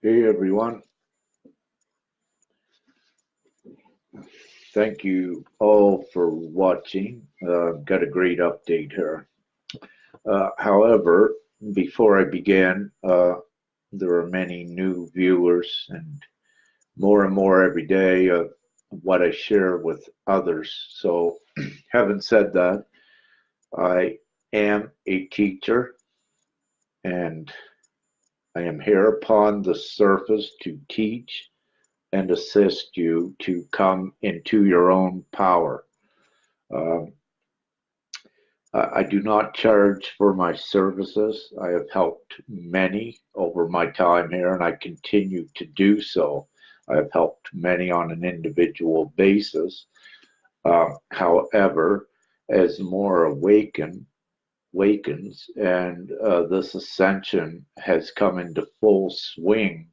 Hey everyone, thank you all for watching. Got a great update here. However, before I begin, there are many new viewers and more every day of what I share with others. So, having said that, I am a teacher and I am here upon the surface to teach and assist you to come into your own power. Um, I do not charge for my services. I have helped many over my time here, and I continue to do so. I have helped many on an individual basis. However, as more awakens and this ascension has come into full swing,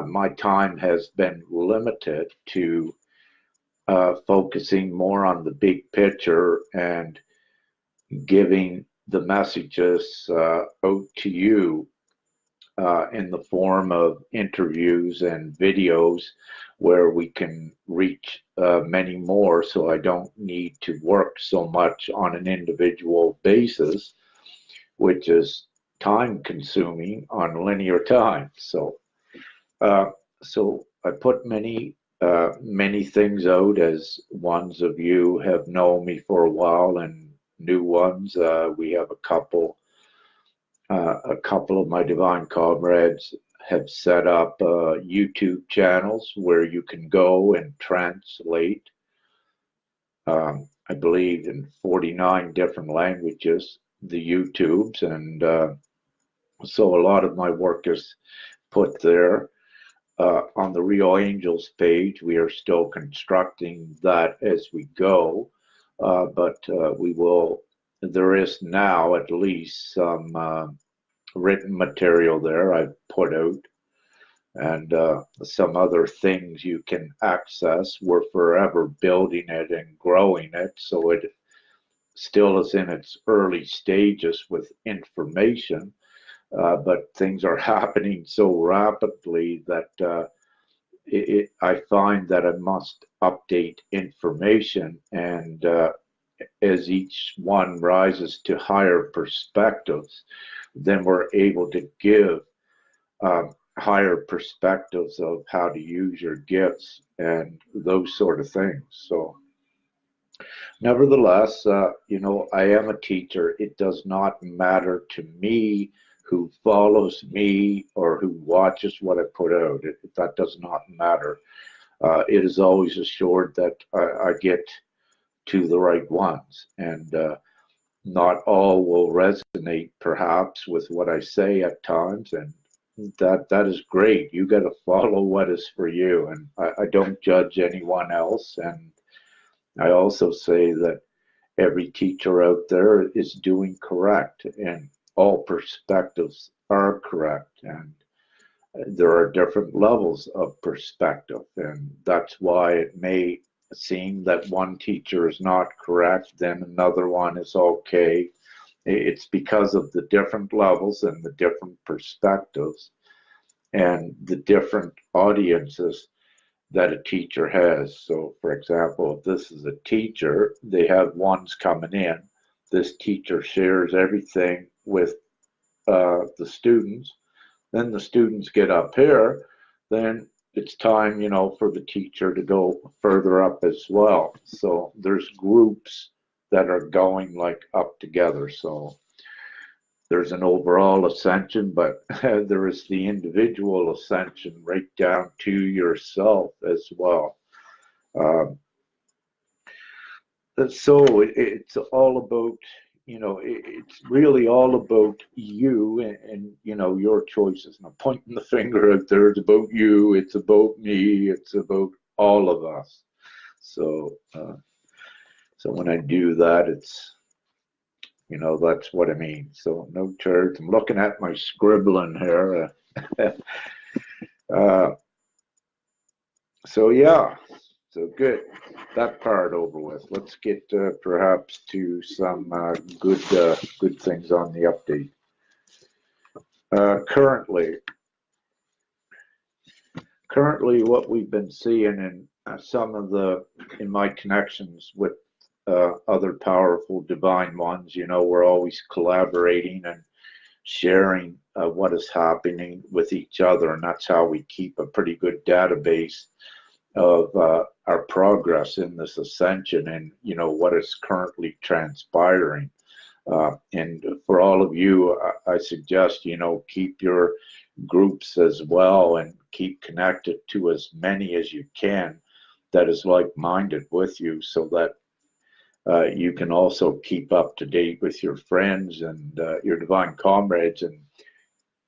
my time has been limited to focusing more on the big picture and giving the messages out to you in the form of interviews and videos where we can reach many more, so I don't need to work so much on an individual basis, which is time consuming on linear time. Uh, so I put many things out, as ones of you have known me for a while and new ones. We have a couple of my divine comrades have set up YouTube channels where you can go and translate, I believe, in 49 different languages, the YouTubes. And so a lot of my work is put there. On the Real Angels page, we are still constructing that as we go, but there is now at least some written material there I've put out, and some other things you can access. We're forever building it and growing it, so it still is in its early stages with information. But things are happening so rapidly that I find that I must update information, and as each one rises to higher perspectives, then we're able to give higher perspectives of how to use your gifts and those sort of things. So, nevertheless, I am a teacher. It does not matter to me who follows me or who watches what I put out. That does not matter. It is always assured that I get to the right ones, and not all will resonate perhaps with what I say at times, and that is great. You got to follow what is for you, and I don't judge anyone else. And I also say that every teacher out there is doing correct, and all perspectives are correct, and there are different levels of perspective, and that's why it may seem that one teacher is not correct, then another one is okay. It's because of the different levels and the different perspectives and the different audiences that a teacher has. So, for example, if this is a teacher, they have ones coming in. This teacher shares everything with the students. Then the students get up here. Then it's time, for the teacher to go further up as well. So there's groups that are going like up together. So there's an overall ascension, but there is the individual ascension right down to yourself as well. So it's all about, it's really all about you and your choices. And I'm pointing the finger out there. It's about you. It's about me. It's about all of us. So, so when I do that, it's, that's what I mean. So no church. I'm looking at my scribbling here. So yeah. So good. That part over with. Let's get perhaps to some good things on the update. Currently, what we've been seeing in in my connections with other powerful divine ones, we're always collaborating and sharing what is happening with each other, and that's how we keep a pretty good database of our progress in this ascension and what is currently transpiring. And for all of you, I suggest keep your groups as well and keep connected to as many as you can that is like-minded with you, so that you can also keep up to date with your friends and your divine comrades, and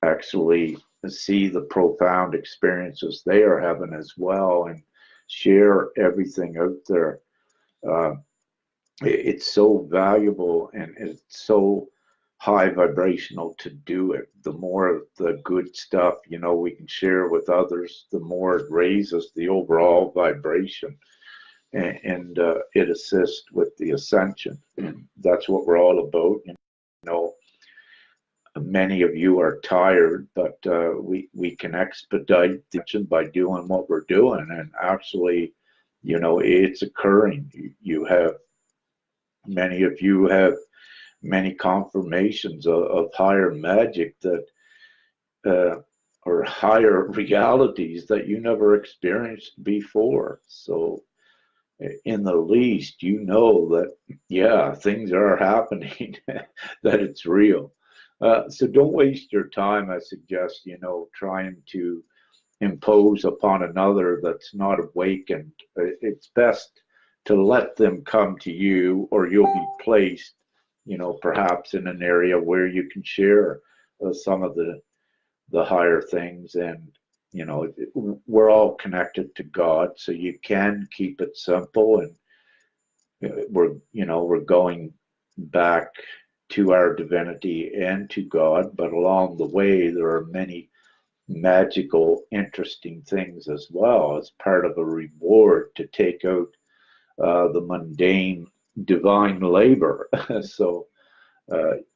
actually see the profound experiences they are having as well, and share everything out there. It's so valuable and it's so high vibrational to do it. The more of the good stuff we can share with others, the more it raises the overall vibration, and it assists with the ascension. And that's what we're all about. Many of you are tired, but we can expedite the ascension by doing what we're doing, and actually it's occurring. Many of you have many confirmations of higher magic that or higher realities that you never experienced before. So in the least, that, yeah, things are happening, that it's real. So don't waste your time, I suggest, trying to impose upon another that's not awakened. It's best to let them come to you, or you'll be placed, perhaps in an area where you can share some of the higher things. And we're all connected to God, so you can keep it simple. And we're going back to our divinity and to God, but along the way there are many magical, interesting things as well, as part of a reward to take out the mundane divine labor. So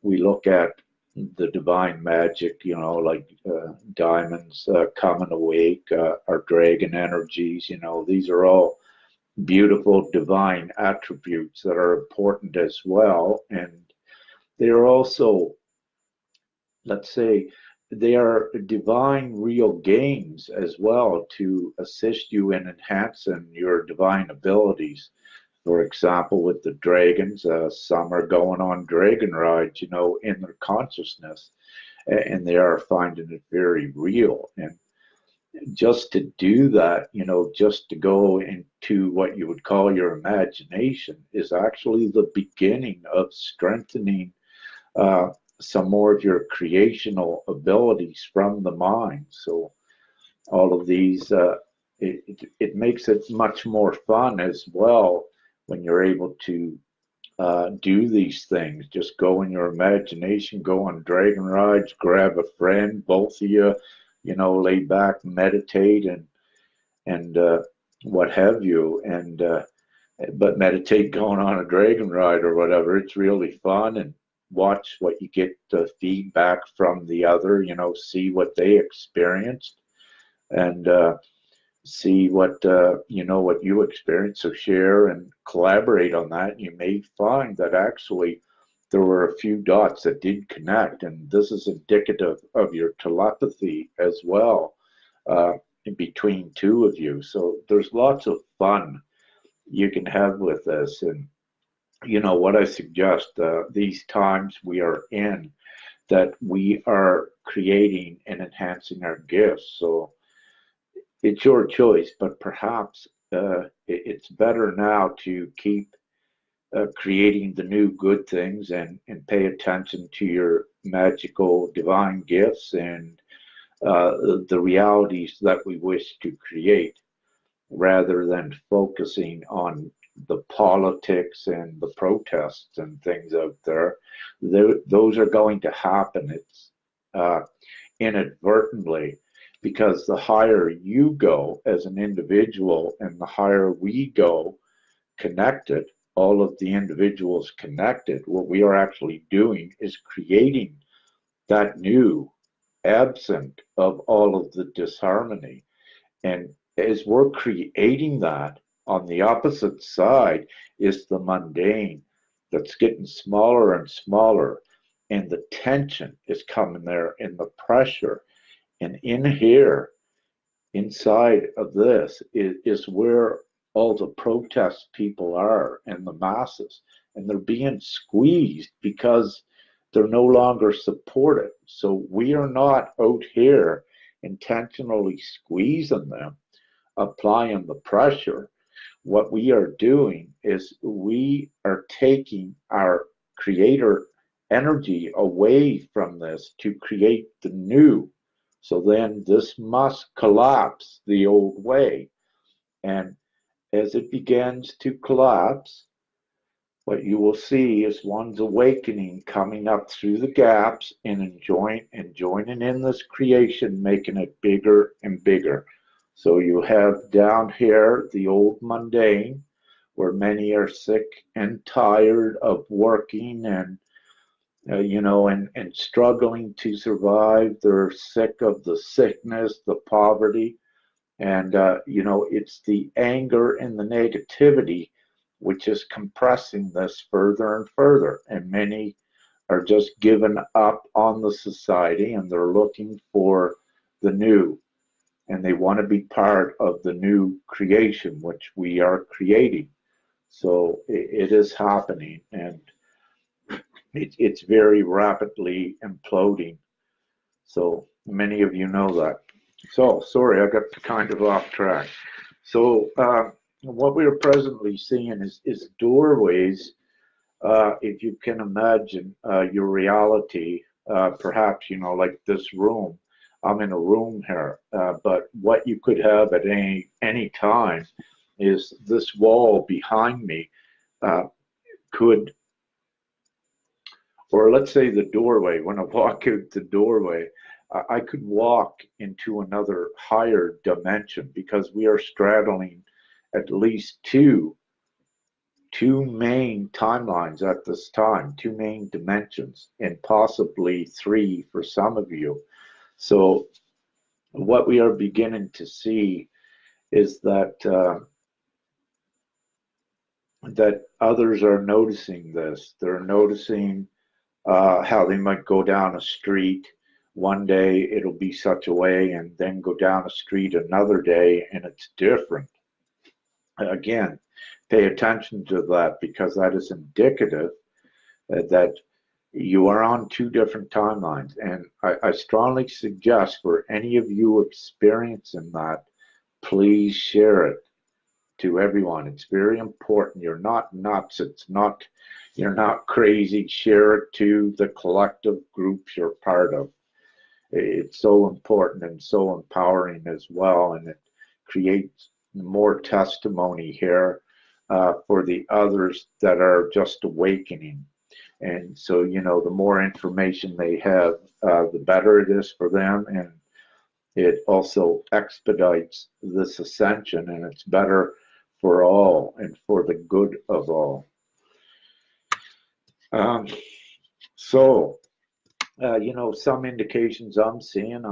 we look at the divine magic, like diamonds coming awake, our dragon energies. These are all beautiful divine attributes that are important as well. And they are also, let's say, they are divine real games as well, to assist you in enhancing your divine abilities. For example, with the dragons, some are going on dragon rides, in their consciousness, and they are finding it very real. And just to do that, just to go into what you would call your imagination, is actually the beginning of strengthening some more of your creational abilities from the mind. So all of these, it makes it much more fun as well when you're able to do these things. Just go in your imagination, go on dragon rides, grab a friend, both of you, lay back, meditate, and what have you, and but meditate going on a dragon ride or whatever. It's really fun, and watch what you get feedback from the other, see what they experienced, and see what what you experience. So share and collaborate on that. You may find that actually there were a few dots that did connect, and this is indicative of your telepathy as well, in between two of you. So there's lots of fun you can have with this. And what I suggest, these times we are in, that we are creating and enhancing our gifts. So it's your choice, but perhaps it's better now to keep creating the new good things, and pay attention to your magical divine gifts and the realities that we wish to create, rather than focusing on the politics and the protests and things out there. Those are going to happen. It's inadvertently, because the higher you go as an individual and the higher we go connected, all of the individuals connected, what we are actually doing is creating that new, absent of all of the disharmony. And as we're creating that, on the opposite side is the mundane that's getting smaller and smaller. And the tension is coming there and the pressure. And in here, inside of this, is where all the protest people are and the masses. And they're being squeezed because they're no longer supported. So we are not out here intentionally squeezing them, applying the pressure. What we are doing is we are taking our creator energy away from this to create the new. So then this must collapse the old way. And as it begins to collapse, what you will see is one's awakening coming up through the gaps and joining in this creation, making it bigger and bigger. So you have down here the old mundane, where many are sick and tired of working and and struggling to survive. They're sick of the sickness, the poverty, and it's the anger and the negativity which is compressing this further and further. And many are just giving up on the society and they're looking for the new. And they want to be part of the new creation, which we are creating. So it is happening and it's very rapidly imploding. So many of you know that. So, sorry, I got kind of off track. So, what we are presently seeing is doorways. If you can imagine your reality, perhaps, like this room. I'm in a room here, but what you could have at any time is this wall behind me could, or let's say the doorway, when I walk out the doorway, I could walk into another higher dimension because we are straddling at least two main timelines at this time, two main dimensions, and possibly three for some of you. So what we are beginning to see is that that others are noticing this. They're noticing how they might go down a street. One day it'll be such a way, and then go down a street another day, and it's different. Again, pay attention to that because that is indicative that you are on two different timelines. And I strongly suggest for any of you experiencing that, please share it to everyone. It's very important. You're not nuts. You're not crazy. Share it to the collective groups you're part of. It's so important and so empowering as well, and it creates more testimony here for the others that are just awakening. And so, the more information they have, the better it is for them, and it also expedites this ascension, and it's better for all and for the good of all. Some indications I'm seeing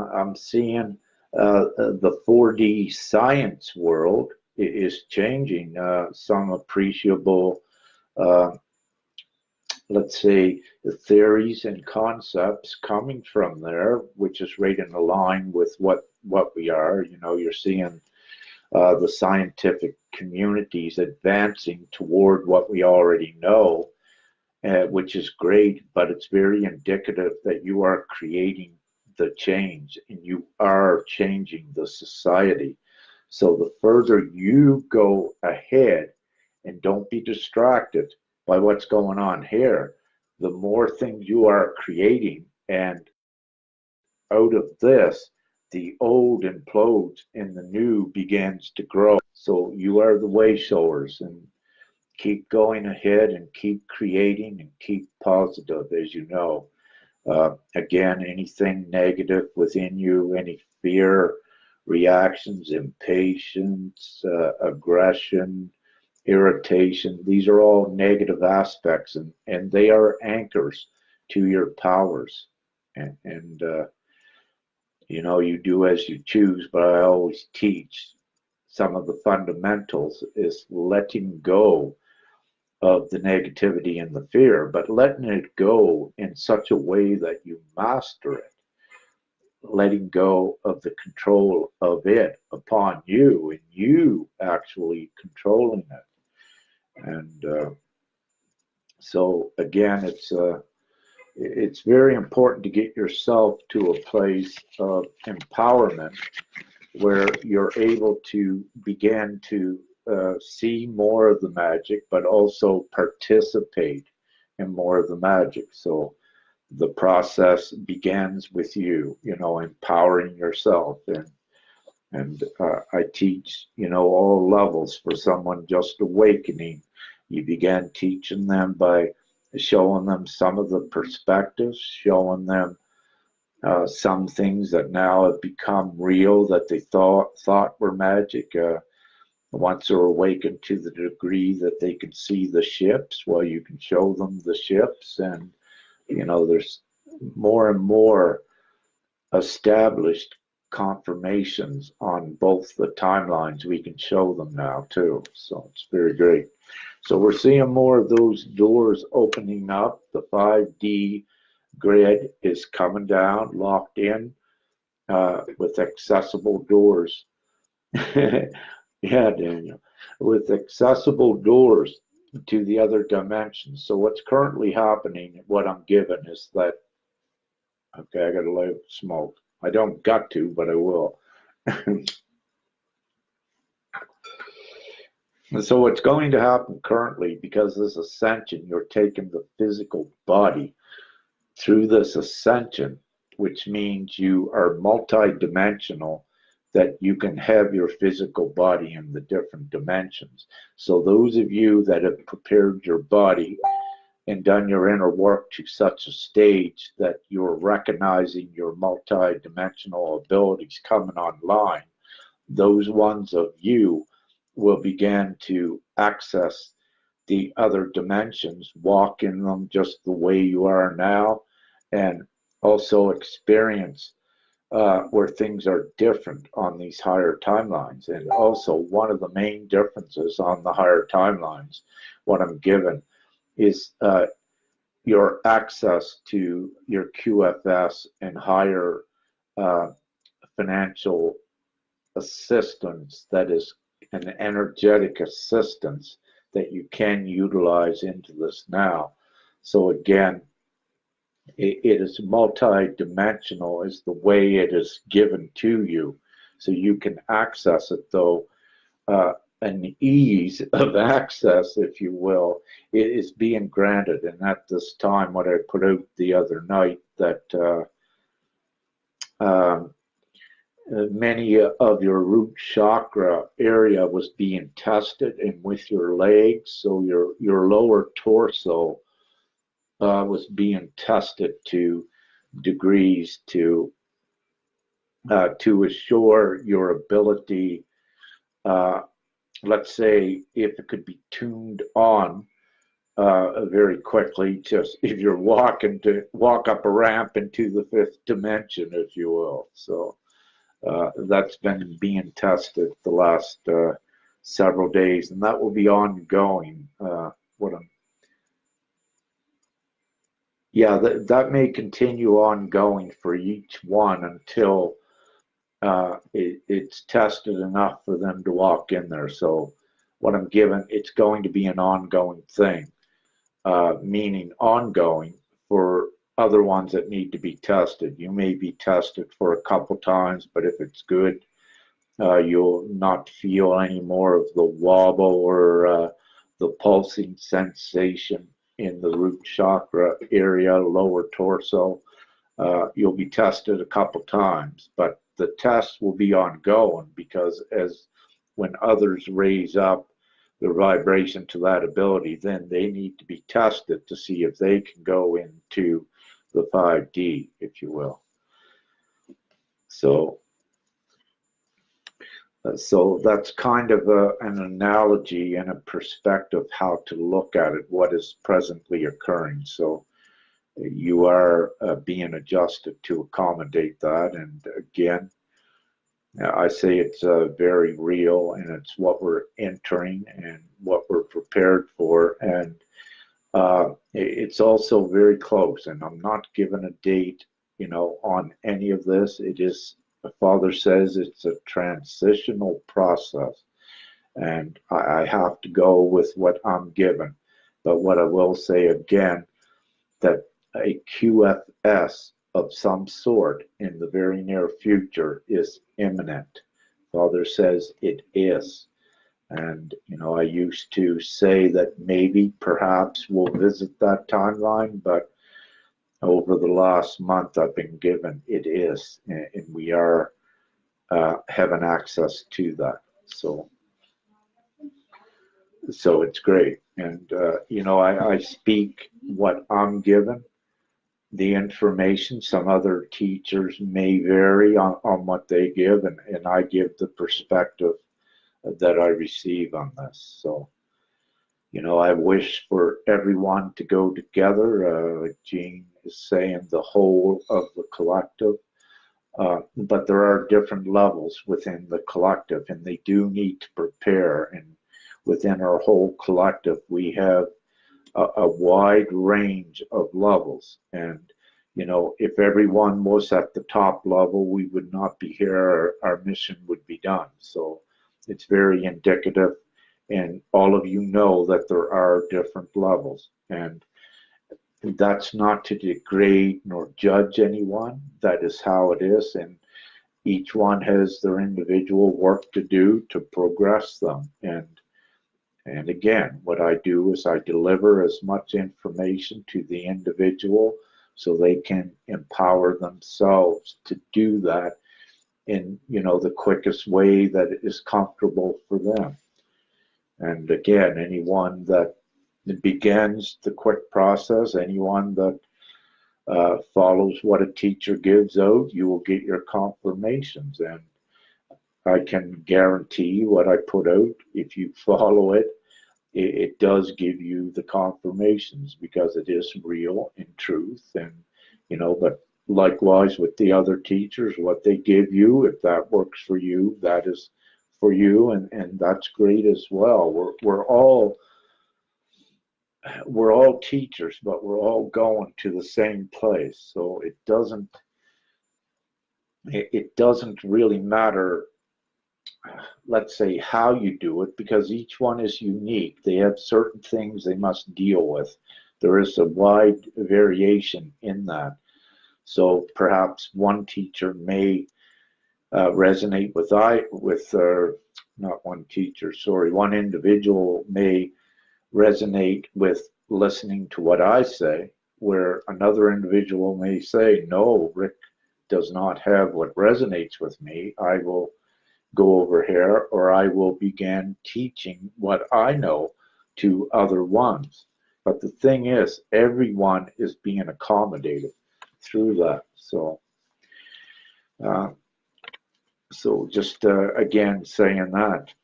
the 4D science world is changing. Some appreciable, let's say, the theories and concepts coming from there, which is right in line with what we are. You're seeing the scientific communities advancing toward what we already know. Which is great, but it's very indicative that you are creating the change and you are changing the society. So the further you go ahead and don't be distracted by what's going on here, the more things you are creating, and out of this, the old implodes and the new begins to grow. So you are the way showers, and keep going ahead and keep creating and keep positive, as you know. Again, anything negative within you, any fear, reactions, impatience, aggression, irritation. These are all negative aspects, and they are anchors to your powers. And you know, you do as you choose, but I always teach some of the fundamentals is letting go of the negativity and the fear, but letting it go in such a way that you master it, letting go of the control of it upon you and you actually controlling it. And so again, it's very important to get yourself to a place of empowerment where you're able to begin to see more of the magic, but also participate in more of the magic. So the process begins with you, you know, empowering yourself. And I teach, you know, all levels for someone just awakening. You begin teaching them by showing them some of the perspectives, showing them some things that now have become real that they thought were magic. Once they're awakened to the degree that they can see the ships, well, you can show them the ships, and you know there's more and more established confirmations on both the timelines. We can show them now too, so it's very great. So we're seeing more of those doors opening up. The 5D grid is coming down, locked in with accessible doors. Yeah, Daniel, with accessible doors to the other dimensions. So what's currently happening, what I'm given is that, okay, I got to light smoke. I don't got to, but I will. So what's going to happen currently, because this ascension, you're taking the physical body through this ascension, which means you are multi-dimensional, that you can have your physical body in the different dimensions. So those of you that have prepared your body and done your inner work to such a stage that you're recognizing your multi-dimensional abilities coming online, those ones of you will begin to access the other dimensions, walk in them just the way you are now, and also experience where things are different on these higher timelines. And also, one of the main differences on the higher timelines, what I'm given, is your access to your QFS and higher financial assistance, that is an energetic assistance that you can utilize into this now. So again, it is multi-dimensional is the way it is given to you. So you can access it, though an ease of access, if you will, it is being granted. And at this time, what I put out the other night, that many of your root chakra area was being tested, and with your legs, so your lower torso was being tested to degrees to assure your ability. Let's say if it could be tuned on very quickly, just if you're walking to walk up a ramp into the fifth dimension, if you will. So that's been being tested the last several days, and that will be ongoing. Yeah, that may continue ongoing for each one until it's tested enough for them to walk in there. So what I'm given, it's going to be an ongoing thing, meaning ongoing for other ones that need to be tested. You may be tested for a couple times, but if it's good, you'll not feel any more of the wobble or the pulsing sensation in the root chakra area, lower torso. You'll be tested a couple times, but the test will be ongoing, because as when others raise up their vibration to that ability, then they need to be tested to see if they can go into the 5D, if you will. So So that's kind of an analogy and a perspective how to look at it, what is presently occurring. So you are being adjusted to accommodate that. And again, I say it's very real, and it's what we're entering and what we're prepared for. And it's also very close. And I'm not given a date, on any of this. It is, the Father says it's a transitional process. And I have to go with what I'm given. But what I will say again, that a QFS of some sort in the very near future is imminent. Father says it is. And, I used to say that maybe, perhaps we'll visit that timeline, but over the last month I've been given it is, and we are having access to that. So it's great. And, I speak what I'm given, the information. Some other teachers may vary on what they give, and I give the perspective that I receive on this. So, I wish for everyone to go together, like Jean is saying, the whole of the collective. But there are different levels within the collective, and they do need to prepare. And within our whole collective, we have a wide range of levels. And, if everyone was at the top level, we would not be here, our mission would be done. So it's very indicative. And all of you know that there are different levels. And that's not to degrade nor judge anyone. That is how it is. And each one has their individual work to do to progress them. And again, what I do is I deliver as much information to the individual so they can empower themselves to do that in, the quickest way that is comfortable for them. And again, anyone that begins the quick process, anyone that follows what a teacher gives out, you will get your confirmations. And I can guarantee what I put out, if you follow it, it does give you the confirmations, because it is real in truth. And, but likewise with the other teachers, what they give you, if that works for you, that is for you, and that's great as well. We're all teachers, but we're all going to the same place. So it doesn't really matter, let's say, how you do it, because each one is unique. They have certain things they must deal with. There is a wide variation in that. So perhaps one teacher may resonate one individual may resonate with listening to what I say, where another individual may say, no, Rick does not have what resonates with me. I will go over here, or I will begin teaching what I know to other ones. But the thing is, everyone is being accommodated through that. So just again saying that.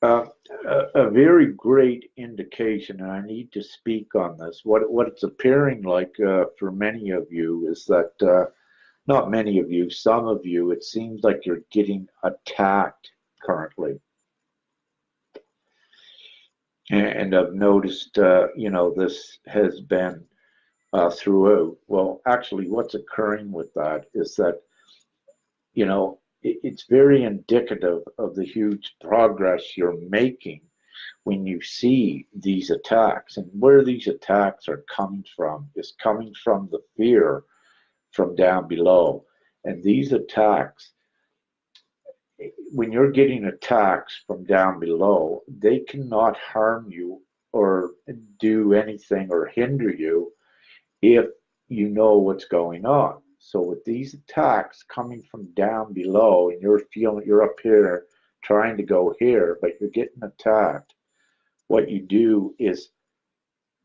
A very great indication, and I need to speak on this, what it's appearing like for many of you is that, not many of you, some of you, it seems like you're getting attacked currently. And I've noticed, this has been throughout. Well, actually, what's occurring with that is that, it's very indicative of the huge progress you're making when you see these attacks. And where these attacks are coming from is coming from the fear from down below. And these attacks, when you're getting attacks from down below, they cannot harm you or do anything or hinder you if you know what's going on. So with these attacks coming from down below, and you're feeling you're up here trying to go here, but you're getting attacked, what you do is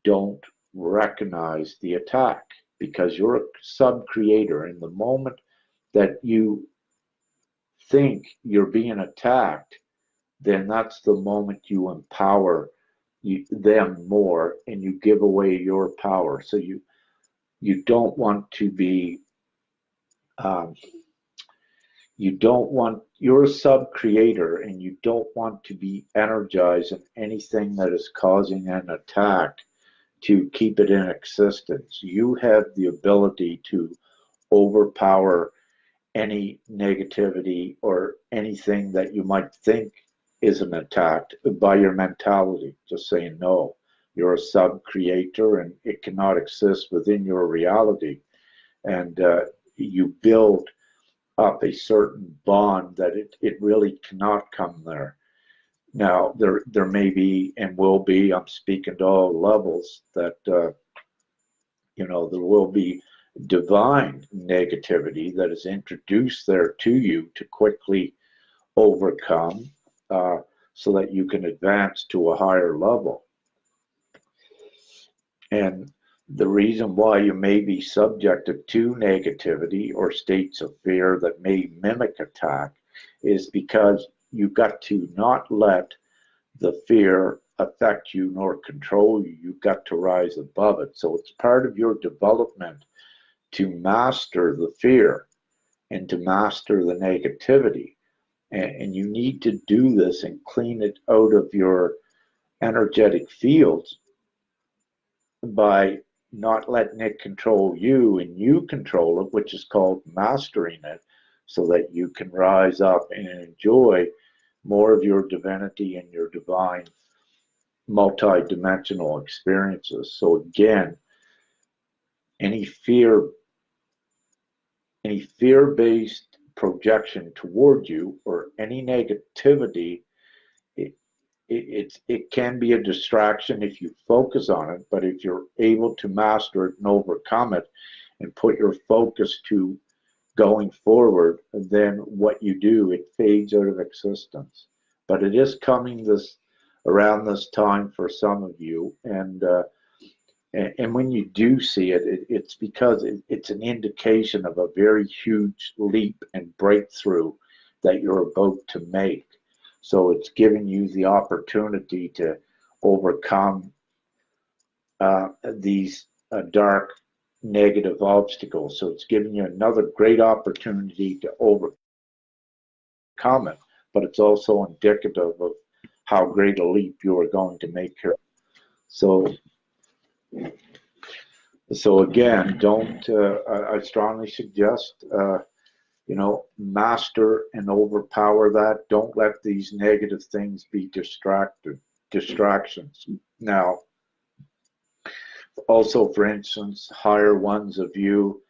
don't recognize the attack, because you're a sub-creator. In the moment that you think you're being attacked, then that's the moment you empower them more and you give away your power. So you don't want to be um, you don't want, you're a sub creator and you don't want to be energized in anything that is causing an attack to keep it in existence. You have the ability to overpower any negativity or anything that you might think is an attack by your mentality, just saying no. You're a sub creator and it cannot exist within your reality. And you build up a certain bond that it really cannot come there. Now, there may be and will be, I'm speaking to all levels, that, there will be divine negativity that is introduced there to you to quickly overcome uh, so that you can advance to a higher level. And the reason why you may be subjected to negativity or states of fear that may mimic attack is because you've got to not let the fear affect you nor control you. You've got to rise above it. So it's part of your development to master the fear and to master the negativity. And you need to do this and clean it out of your energetic fields by not letting it control you and you control it, which is called mastering it, so that you can rise up and enjoy more of your divinity and your divine multi-dimensional experiences. So again, any fear-based projection toward you or any negativity, it can be a distraction if you focus on it, but if you're able to master it and overcome it and put your focus to going forward, then what you do, it fades out of existence. But it is coming around this time for some of you, and when you do see it, it's because it's an indication of a very huge leap and breakthrough that you're about to make. So it's giving you the opportunity to overcome these dark negative obstacles. So it's giving you another great opportunity to overcome it, but it's also indicative of how great a leap you are going to make here. So again, don't. I strongly suggest master and overpower that. Don't let these negative things be distractions. Now, also, for instance, higher ones of you,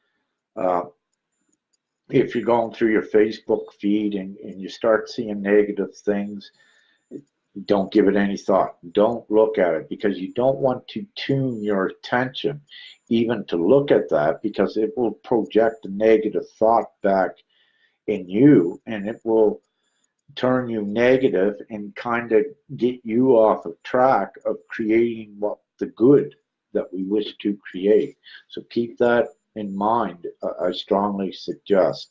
if you're going through your Facebook feed and you start seeing negative things, don't give it any thought. Don't look at it, because you don't want to tune your attention even to look at that, because it will project a negative thought back in you, and it will turn you negative and kind of get you off of track of creating what the good that we wish to create. So keep that in mind, I strongly suggest.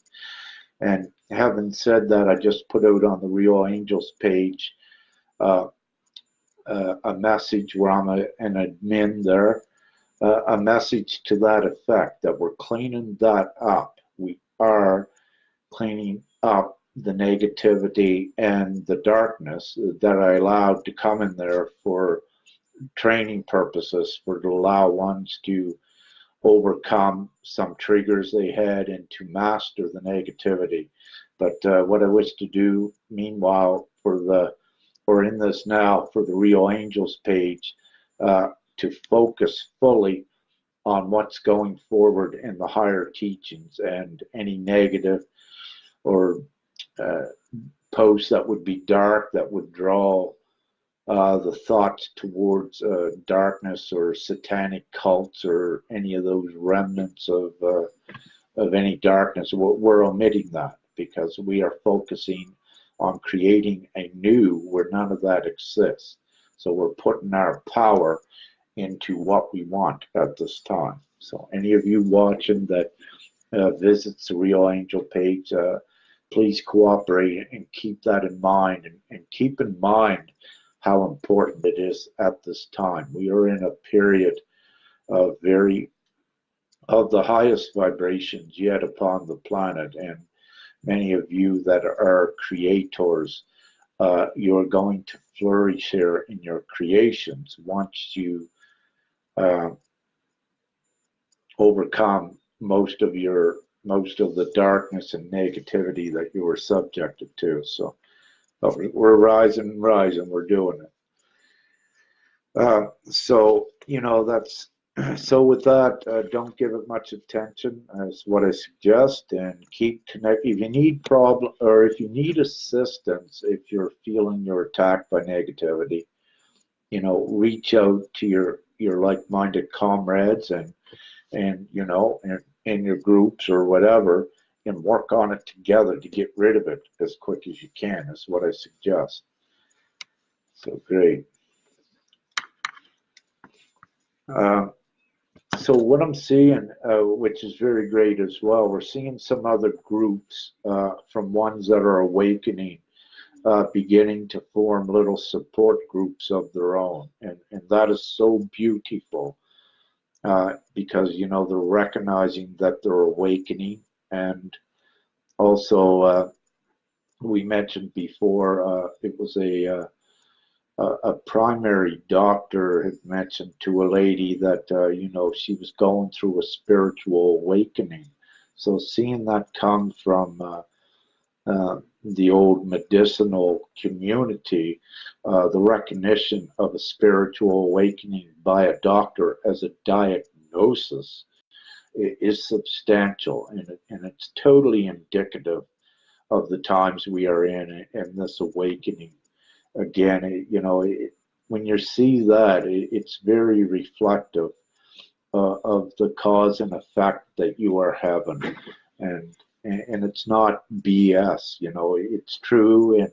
And having said that, I just put out on the Real Angels page a message where I'm an admin there, a message to that effect, that we're cleaning that up. We are cleaning up the negativity and the darkness that I allowed to come in there for training purposes, for to allow ones to overcome some triggers they had and to master the negativity. But what I wish to do, meanwhile, in this now for the Real Angels page, to focus fully on what's going forward in the higher teachings, and any negative or posts that would be dark, that would draw the thoughts towards darkness or satanic cults or any of those remnants of any darkness. We're omitting that, because we are focusing on creating a new where none of that exists. So we're putting our power into what we want at this time. So any of you watching that visits the Real Angel page, please cooperate and keep that in mind, and keep in mind how important it is at this time. We are in a period of the highest vibrations yet upon the planet, and many of you that are creators, you're going to flourish here in your creations once you overcome most of the darkness and negativity that you were subjected to. So we're rising, we're doing it. So that's so with that, don't give it much attention, is what I suggest, and keep connect. If you need or if you need assistance, if you're feeling you're attacked by negativity, reach out to your like-minded comrades and in your groups or whatever, and work on it together to get rid of it as quick as you can, is what I suggest. So great. So what I'm seeing, which is very great as well, we're seeing some other groups from ones that are awakening, beginning to form little support groups of their own, and that is so beautiful, because they're recognizing that they're awakening. And also, we mentioned before, it was a primary doctor had mentioned to a lady that she was going through a spiritual awakening. So seeing that come from the old medicinal community, the recognition of a spiritual awakening by a doctor as a diagnosis is substantial, and it's totally indicative of the times we are in and this awakening. Again, when you see that, it's very reflective of the cause and effect that you are having, and it's not BS. It's true,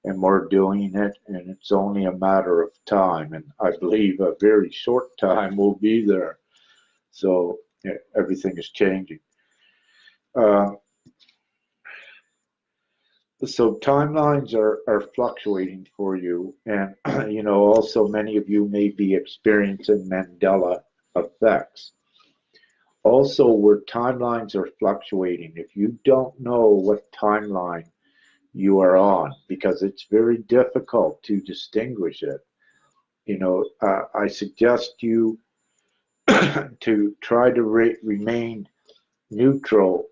and we're doing it, and it's only a matter of time, and I believe a very short time will be there. So everything is changing. So timelines are fluctuating for you, and also many of you may be experiencing Mandela effects. Also, where timelines are fluctuating, if you don't know what timeline you are on, because it's very difficult to distinguish it, I suggest you to try to remain neutral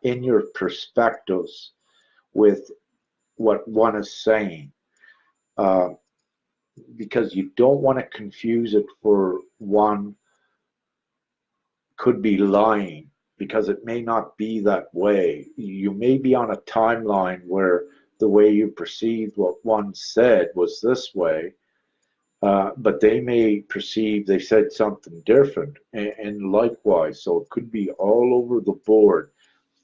in your perspectives with what one is saying, because you don't want to confuse it for one could be lying, because it may not be that way. You may be on a timeline where the way you perceived what one said was this way, but they may perceive they said something different, and likewise. So it could be all over the board.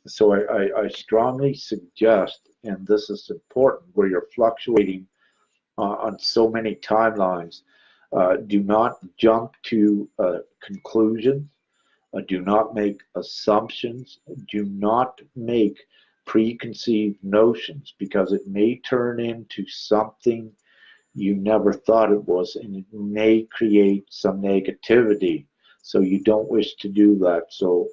So I strongly suggest, and this is important, where you're fluctuating on so many timelines, do not jump to conclusions, do not make assumptions, do not make preconceived notions, because it may turn into something you never thought it was, and it may create some negativity. So you don't wish to do that. So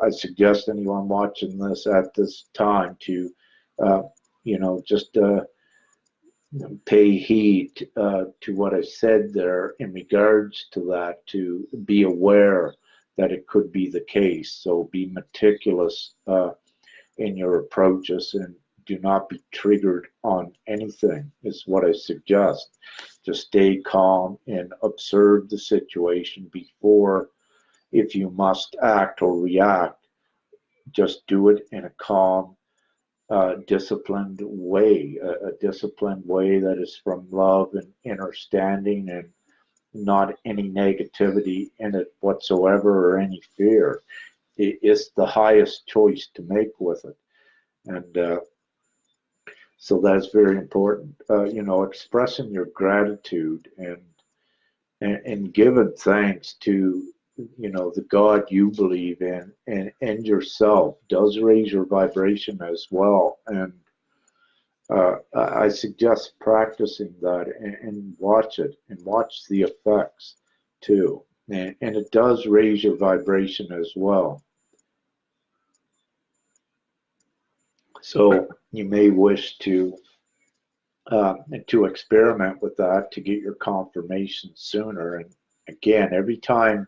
I suggest anyone watching this at this time to, just pay heed to what I said there in regards to that, to be aware that it could be the case. So be meticulous in your approaches, and do not be triggered on anything, is what I suggest. Just stay calm and observe the situation before, if you must act or react, just do it in a calm, disciplined way, a disciplined way that is from love and understanding, and not any negativity in it whatsoever or any fear. It's the highest choice to make with it. And so that's very important. Expressing your gratitude and giving thanks to the God you believe in, and yourself does raise your vibration as well. And I suggest practicing that, and watch it, and watch the effects too. And it does raise your vibration as well. So you may wish to experiment with that to get your confirmation sooner. And again, every time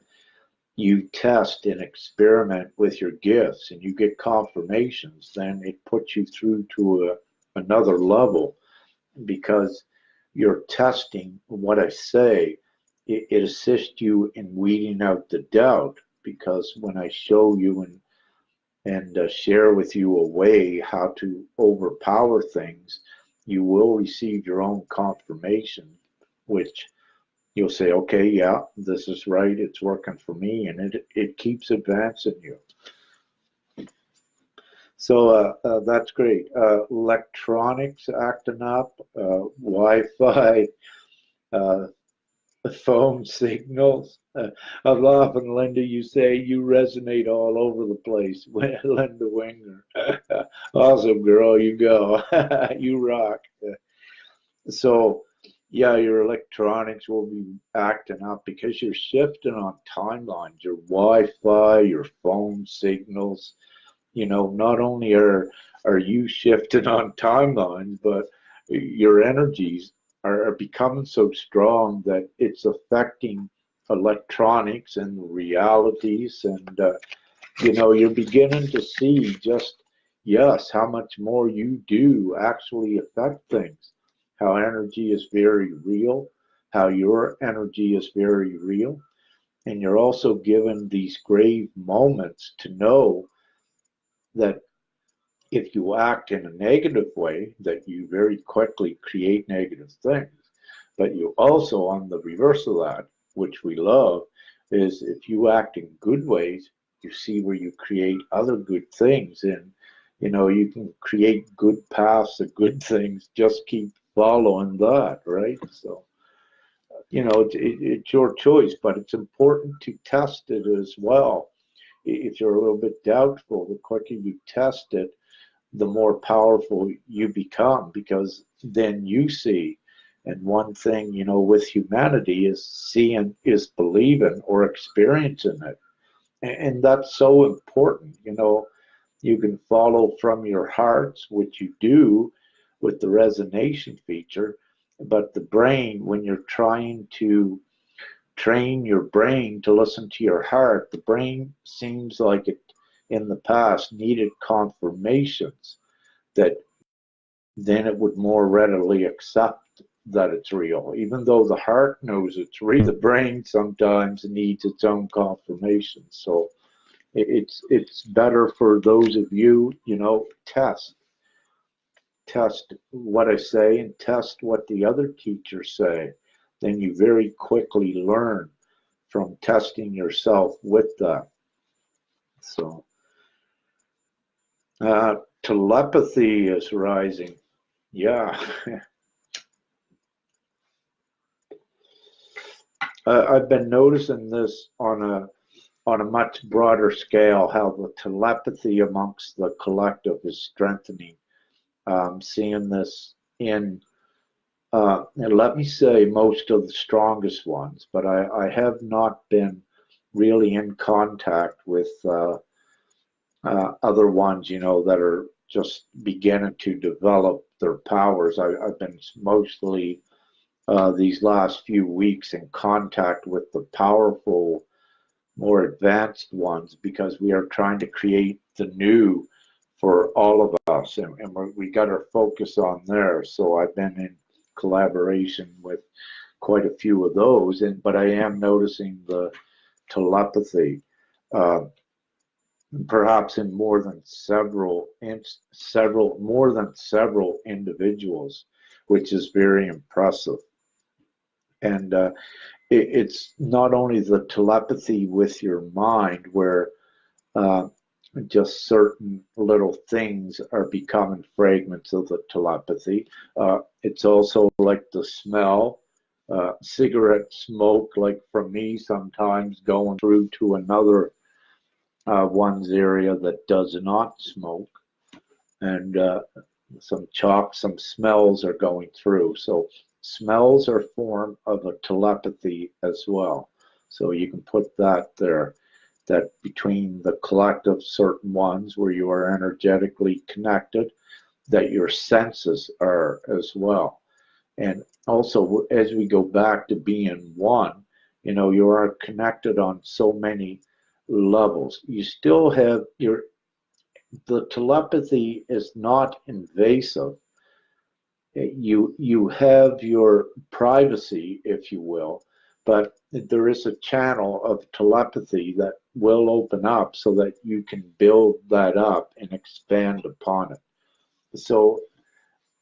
you test and experiment with your gifts and you get confirmations, then it puts you through to another level, because you're testing what I say. It assists you in weeding out the doubt, because when I show you and share with you a way how to overpower things, you will receive your own confirmation, which you'll say, okay, yeah, this is right, it's working for me, and it keeps advancing you. So that's great. Electronics acting up, Wi-Fi, phone signals. I'm laughing, Linda. You say you resonate all over the place. Linda Winger. Awesome, girl. You go. You rock. So, yeah, your electronics will be acting up because you're shifting on timelines. Your Wi-Fi, your phone signals. Not only are you shifting on timelines, but your energies are becoming so strong that it's affecting electronics and realities. And you're beginning to see just, yes, how much more you do actually affect things, how energy is very real, how your energy is very real. And you're also given these grave moments to know that if you act in a negative way, that you very quickly create negative things. But you also, on the reverse of that, which we love, is if you act in good ways, you see where you create other good things. And, you can create good paths of good things, just keep following that, right? So, it's your choice, but it's important to test it as well. If you're a little bit doubtful, the quicker you test it, the more powerful you become, because then you see. And one thing, with humanity is seeing is believing, or experiencing it. And that's so important. You can follow from your hearts, which you do with the resonation feature, but the brain, when you're trying to train your brain to listen to your heart, the brain seems like it in the past needed confirmations that then it would more readily accept that it's real. Even though the heart knows it's real, the brain sometimes needs its own confirmation. So it's better for those of you, test what I say and test what the other teachers say. Then you very quickly learn from testing yourself with that. So telepathy is rising. Yeah. I've been noticing this on a much broader scale, how the telepathy amongst the collective is strengthening. Seeing this in, and let me say, most of the strongest ones, but I have not been really in contact with other ones, that are just beginning to develop their powers. I've been mostly these last few weeks in contact with the powerful, more advanced ones, because we are trying to create the new for all of us, and we got our focus on there. So I've been in collaboration with quite a few of those, but I am noticing the telepathy, perhaps in more than several individuals, which is very impressive. And it's not only the telepathy with your mind, where just certain little things are becoming fragments of the telepathy. It's also like the smell cigarette smoke, like from me sometimes going through to another one's area that does not smoke, and some smells are going through. So smells are a form of a telepathy as well. So you can put that there, that between the collective certain ones where you are energetically connected, that your senses are as well. And also, as we go back to being one, you are connected on so many levels. You still have the telepathy is not invasive. You have your privacy, if you will, but there is a channel of telepathy that will open up so that you can build that up and expand upon it. So,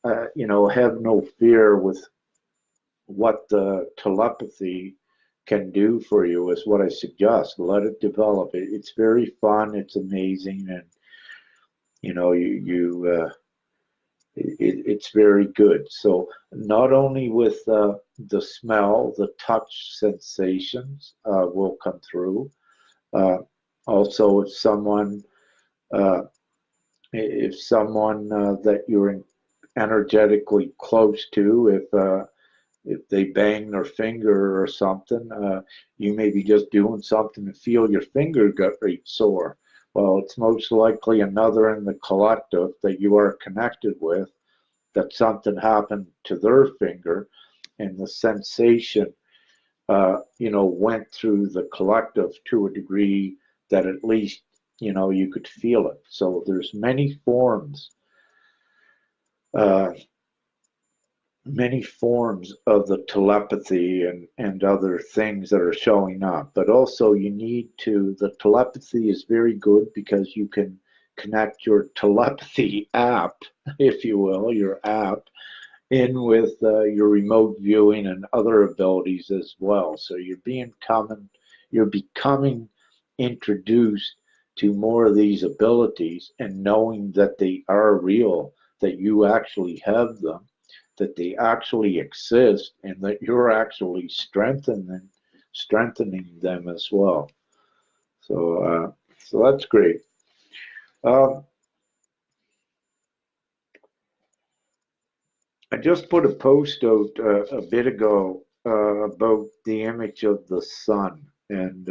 have no fear with what the telepathy can do for you is what I suggest. Let it develop. It's very fun. It's amazing, and it's very good. So not only with the smell, the touch sensations will come through. Uh, Also, uh, if someone that you're energetically close to, if they bang their finger or something, you may be just doing something and feel your finger get right sore. Well, it's most likely another in the collective that you are connected with, that something happened to their finger, and the sensation, went through the collective to a degree that at least, you could feel it. So there's uh, many forms of the telepathy and other things that are showing up. But also the telepathy is very good because you can connect your telepathy app, if you will, your app, in with your remote viewing and other abilities as well. So you're becoming introduced to more of these abilities, and knowing that they are real, that you actually have them, that they actually exist, and that you're actually strengthening them as well. So that's great. Um, I just put a post out a bit ago about the image of the sun, and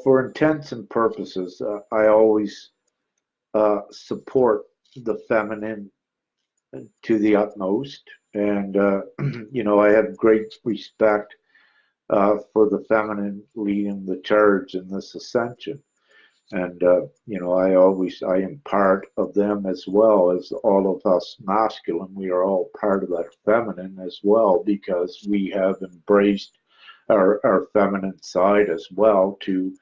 for intents and purposes, I always support the feminine to the utmost, and I have great respect for the feminine leading the charge in this ascension. And I am part of them as well as all of us masculine. We are all part of that feminine as well, because we have embraced our feminine side as well to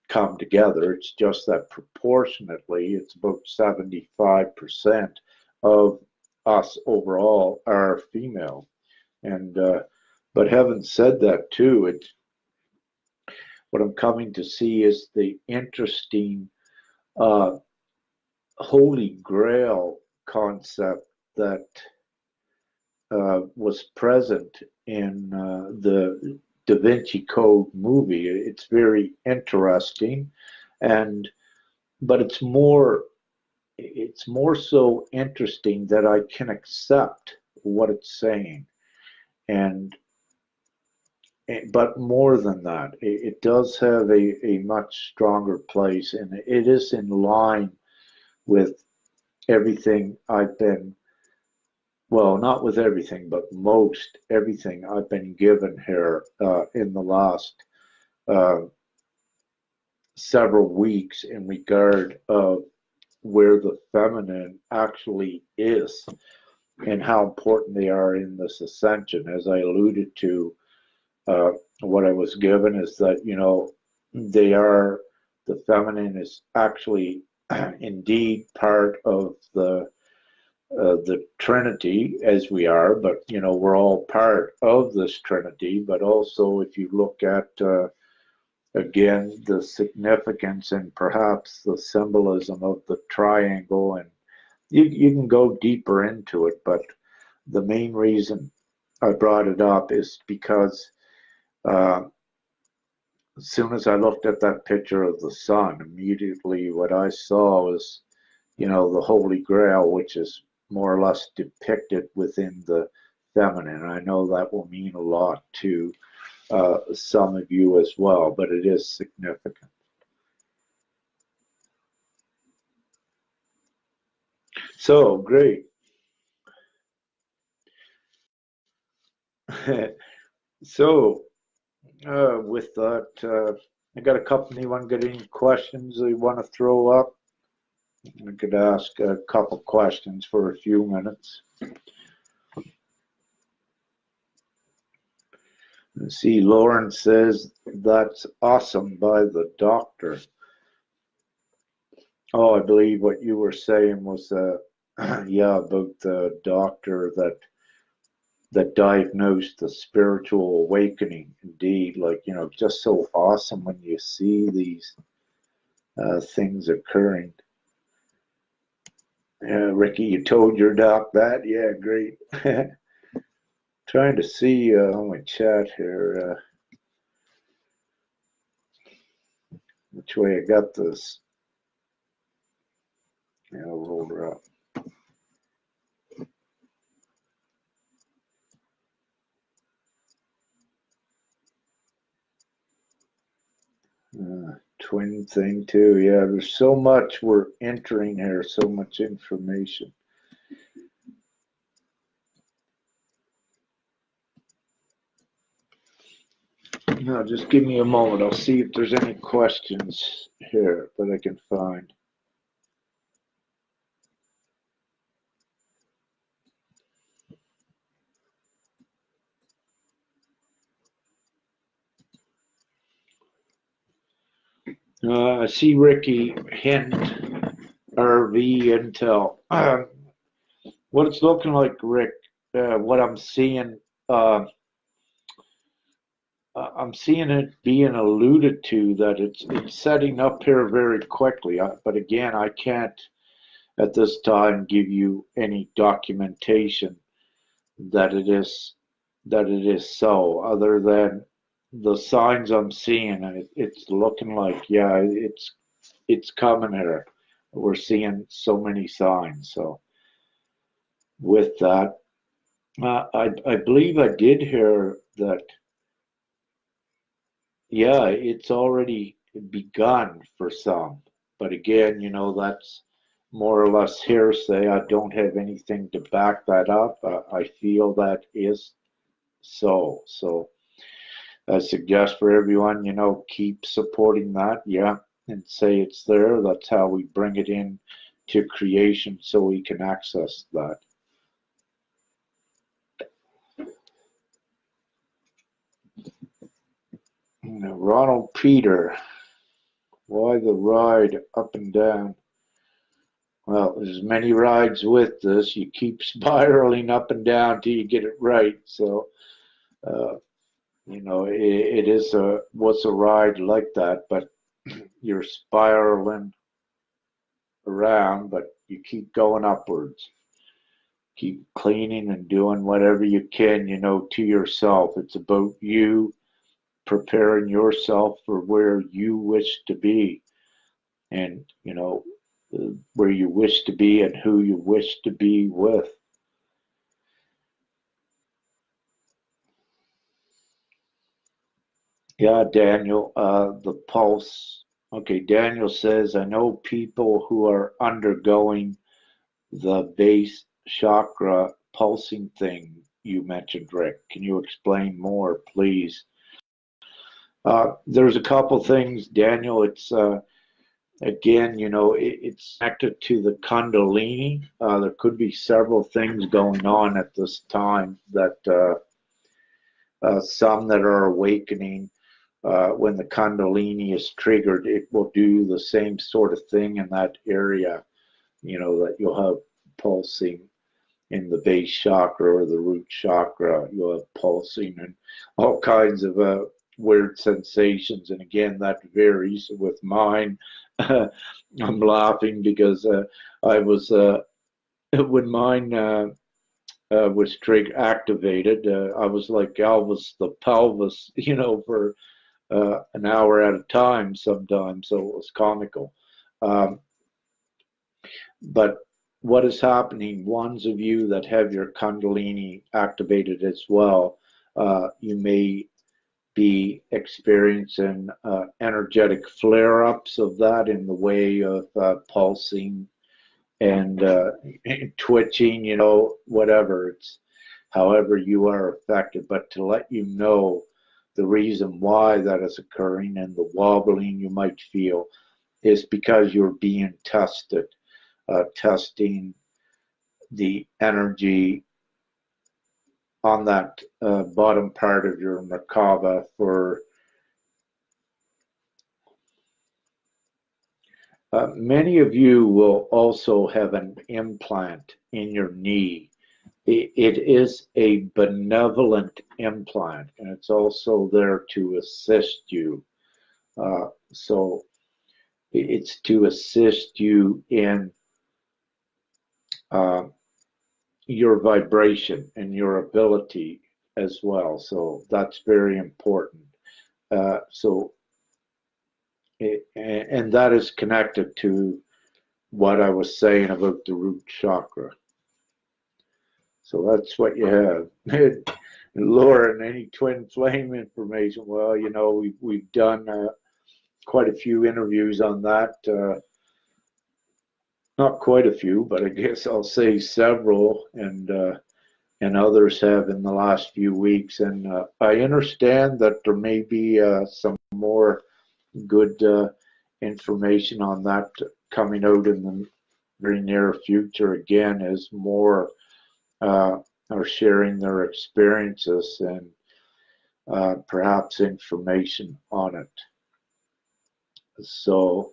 come together. It's just that proportionately, it's about 75% of us overall are female. And but having said that too, what I'm coming to see is the interesting uh, holy grail concept that was present in the Da Vinci Code movie. It's very interesting, and but it's more so interesting that I can accept what it's saying, and but more than that, it does have a much stronger place, and it is in line with everything I've been, well, not with everything, but most everything I've been given here in the last uh, several weeks in regard of where the feminine actually is and how important they are in this ascension. As I alluded to, uh, what I was given is that, they are, the feminine is actually indeed part of the Trinity, as we are, but we're all part of this Trinity. But also, if you look at again the significance and perhaps the symbolism of the triangle, and you can go deeper into it, but the main reason I brought it up is because as soon as I looked at that picture of the sun, immediately what I saw was, the Holy Grail, which is more or less depicted within the feminine. I know that will mean a lot to some of you as well, but it is significant. So, great. So, with that, I got a couple. Anyone got any questions they want to throw up? I could ask a couple questions for a few minutes. Let's see, Lauren says that's awesome by the doctor. Oh, I believe what you were saying was, yeah, about the doctor that diagnosed the spiritual awakening. Indeed, like, just so awesome when you see these things occurring. Ricky, you told your doc that? Yeah, great. Trying to see on my chat here which way I got this. Yeah, I'll roll her up. Twin thing too. Yeah, there's so much we're entering here, so much information. Now, just give me a moment. I'll see if there's any questions here that I can find. I see Ricky hint RV Intel. What it's looking like, Rick, what I'm seeing it being alluded to that it's setting up here very quickly. But again, I can't at this time give you any documentation that it is so, other than the signs I'm seeing, and it's looking like, yeah, it's coming here. We're seeing so many signs. So with that, I believe I did hear that, yeah, it's already begun for some. But again, that's more or less hearsay. I don't have anything to back that up. I feel that is so. So I suggest for everyone, keep supporting that, yeah, and say it's there. That's how we bring it in to creation so we can access that. Ronald Peter, why the ride up and down? Well, there's many rides with this. You keep spiraling up and down till you get it right. So, it is what's a ride like that, but you're spiraling around, but you keep going upwards. Keep cleaning and doing whatever you can, to yourself. It's about you preparing yourself for where you wish to be, and where you wish to be and who you wish to be with. Yeah, Daniel, the pulse. Okay, Daniel says, I know people who are undergoing the base chakra pulsing thing you mentioned, Rick. Can you explain more, please? There's a couple things, Daniel. It's again, it's connected to the Kundalini. There could be several things going on at this time that some that are awakening. When the Kundalini is triggered, it will do the same sort of thing in that area, that you'll have pulsing in the base chakra or the root chakra. You'll have pulsing and all kinds of weird sensations. And again, that varies with mine. I'm laughing because I was, when mine was activated. I was like Elvis the pelvis, for an hour at a time sometimes, so it was comical. Um, but what is happening, ones of you that have your Kundalini activated as well, you may be experiencing energetic flare-ups of that in the way of pulsing and twitching, whatever. It's however you are affected. But to let you know the reason why that is occurring and the wobbling you might feel is because you're being tested, testing the energy on that bottom part of your Merkaba for many of you will also have an implant in your knee. It is a benevolent implant, and it's also there to assist you. So it's to assist you in uh, your vibration and your ability as well. So that's very important. So and that is connected to what I was saying about the root chakra. So that's what you have. Lauren, any twin flame information? Well, we've done quite a few interviews on that. Not quite a few, but I guess I'll say several, and others have in the last few weeks. And I understand that there may be some more good information on that coming out in the very near future. Again, as more are sharing their experiences and perhaps information on it. So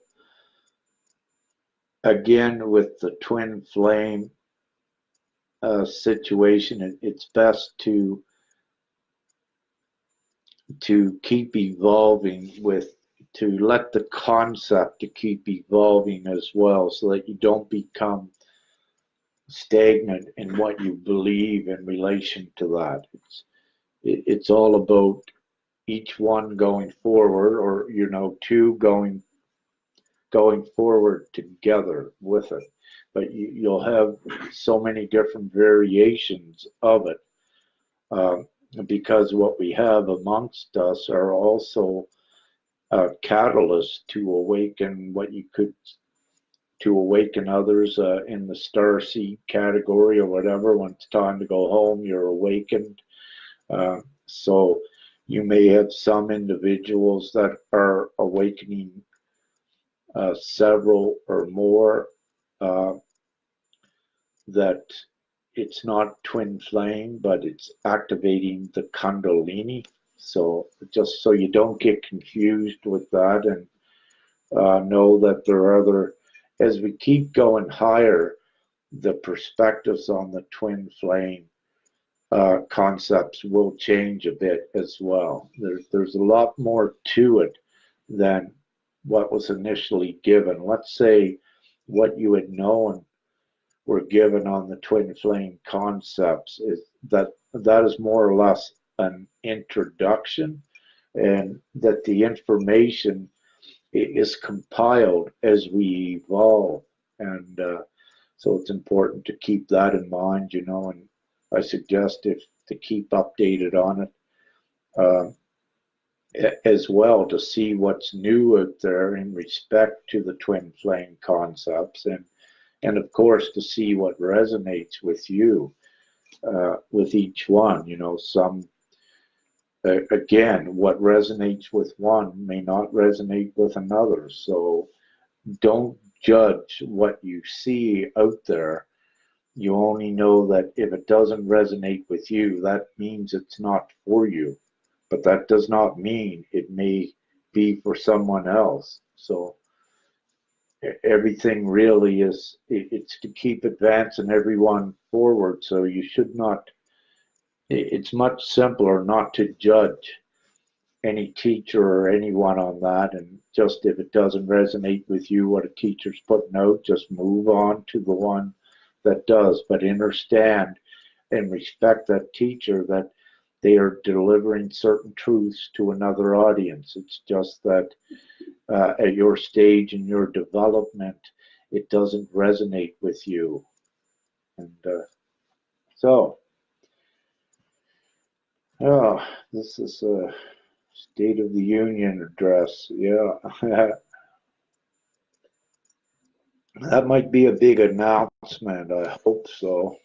again, with the twin flame situation, it's best to keep evolving to let the concept to keep evolving as well, so that you don't become stagnant in what you believe in relation to that. It's all about each one going forward, or two going forward together with it. But you'll have so many different variations of it, because what we have amongst us are also catalysts to awaken to awaken others in the star seed category or whatever. When it's time to go home, you're awakened. So you may have some individuals that are awakening several or more, that it's not twin flame, but it's activating the Kundalini. So just so you don't get confused with that, and know that there are other, as we keep going higher, the perspectives on the twin flame concepts will change a bit as well. There's a lot more to it than what was initially given. Let's say what you had known were given on the twin flame concepts is that is more or less an introduction, and that the information is compiled as we evolve. And so it's important to keep that in mind, and I suggest to keep updated on it as well, to see what's new out there in respect to the twin flame concepts, and of course to see what resonates with you with each one. Some again, what resonates with one may not resonate with another. So don't judge what you see out there. You only know that if it doesn't resonate with you, that means it's not for you. But that does not mean it may be for someone else. So everything really it's to keep advancing everyone forward. So you should not, it's much simpler not to judge any teacher or anyone on that, and just if it doesn't resonate with you what a teacher's putting out, just move on to the one that does. But understand, and respect that teacher, that they are delivering certain truths to another audience. It's just that at your stage in your development, it doesn't resonate with you. And so, oh, this is a State of the Union address. Yeah, that might be a big announcement. I hope so.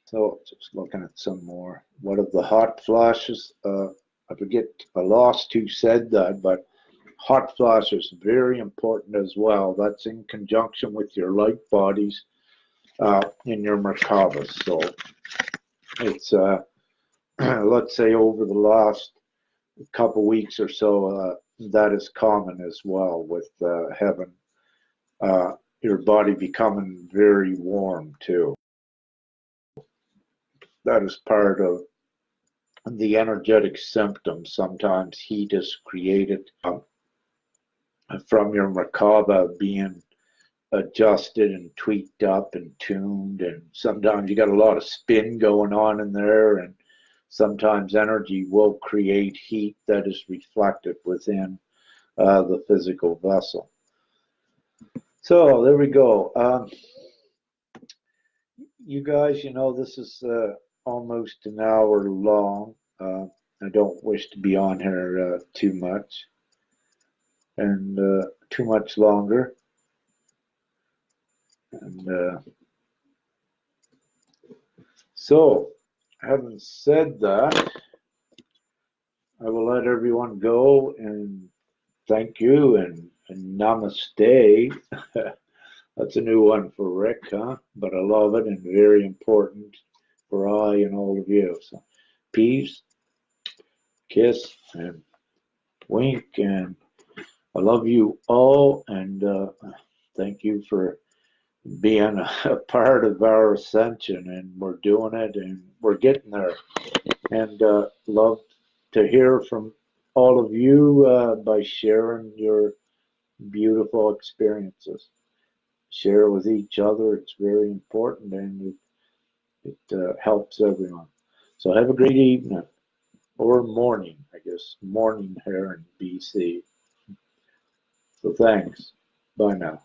So, just looking at some more. What of the hot flashes? I forget, I lost who said that, but hot flashes very important as well. That's in conjunction with your light bodies in your Merkabas. So it's let's say over the last couple weeks or so, that is common as well with heaven. Your body becoming very warm too. That is part of the energetic symptoms. Sometimes heat is created from your Merkaba being adjusted and tweaked up and tuned, and sometimes you got a lot of spin going on in there, and sometimes energy will create heat that is reflected within the physical vessel. So there we go. You guys, this is almost an hour long. I don't wish to be on here too much and too much longer. And so, having said that, I will let everyone go and thank you and namaste. That's a new one for Rick, huh? But I love it and very important for I and all of you. So, peace, kiss, and wink, and I love you all, and thank you for being a part of our ascension, and we're doing it, and we're getting there. And love to hear from all of you by sharing your beautiful experiences. Share with each other. It's very important, and it helps everyone. So have a great evening or morning, I guess. Morning here in BC. So thanks. Bye now.